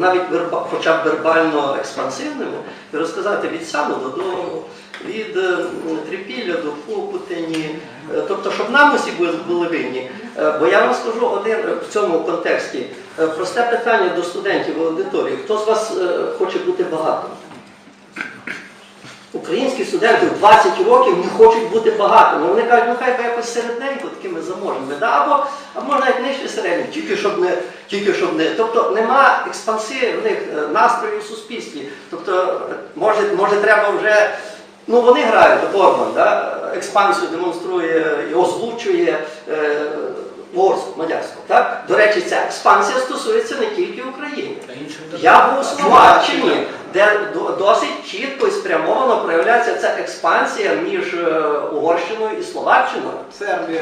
навіть хоча б вербально експансивними, і розказати від саду додому, від Трипілля до Покутені, тобто, щоб нам усі були винні. Бо я вам скажу один в цьому контексті просте питання до студентів в аудиторії. Хто з вас хоче бути багатим? Українські студенти в 20 років не хочуть бути багатими. Вони кажуть, ну хай би якось середненько такими заможними. Да? Або навіть нижче середніх, тільки щоб не. Тобто нема експансивних настроїв у суспільстві. Тобто, може треба вже. Ну, вони грають, Орбан, да? Експансію демонструє і озвучує Ворску, Мадярську. Так? До речі, ця експансія стосується не тільки України. Я був у Словаччині, де досить чітко і спрямовано проявляється ця експансія між Угорщиною і Словаччиною. Сербія,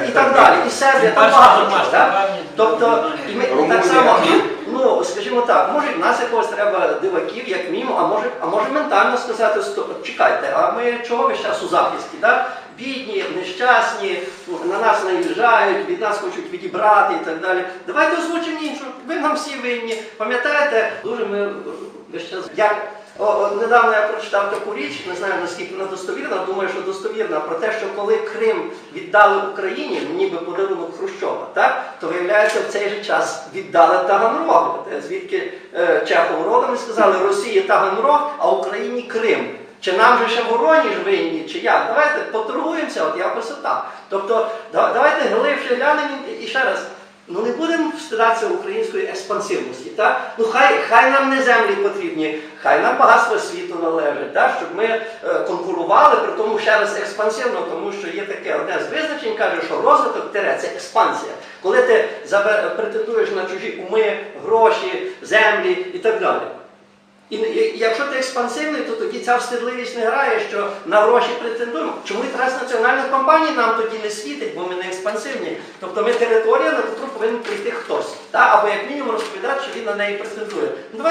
і так далі. І Сербія, там багато. Тобто, і ми так само, ну, скажімо так, може в нас якогось треба диваків, як мінімум, а може ментально сказати, чекайте, а ми чого весь час у захисті, так? Бідні, нещасні, на нас наїжджають, від нас хочуть відібрати і так далі. Давайте озвучимо іншу, ви нам всі винні. Пам'ятаєте, дуже ми весь час... Недавно я прочитав таку річ, не знаю, наскільки вона достовірна, думаю, що достовірна, про те, що коли Крим віддали Україні, ніби подарунок Хрущова, так, то, виявляється, в цей же час віддали Таганрог, звідки Чехов родом і сказали, Росії Таганрог, а Україні Крим. Чи нам же ще Вороніж винні, чи як? Давайте поторгуємося, от якось отак. Тобто, давайте глибше глянемо і ще раз. Ну не будемо встидатися української експансивності, так? Ну хай нам не землі потрібні, хай нам багатство світу належить, так? Щоб ми конкурували, при тому ще раз експансивно, тому що є таке одне з визначень, каже, що розвиток – це експансія. Коли ти претендуєш на чужі уми, гроші, землі і так далі. І якщо ти експансивний, то тоді ця встидливість не грає, що на гроші претендуємо. Чому і транснаціональних компаній нам тоді не світить, бо ми не експансивні. Тобто ми територія, на яку повинен прийти хтось. Або як мінімум розповідати, що він на неї претендує. Ну,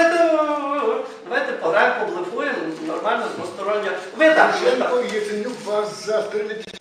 давайте пограємо, поблефуємо, нормально, двосторонньо. Ви так, що так. Яценюк вас застрелить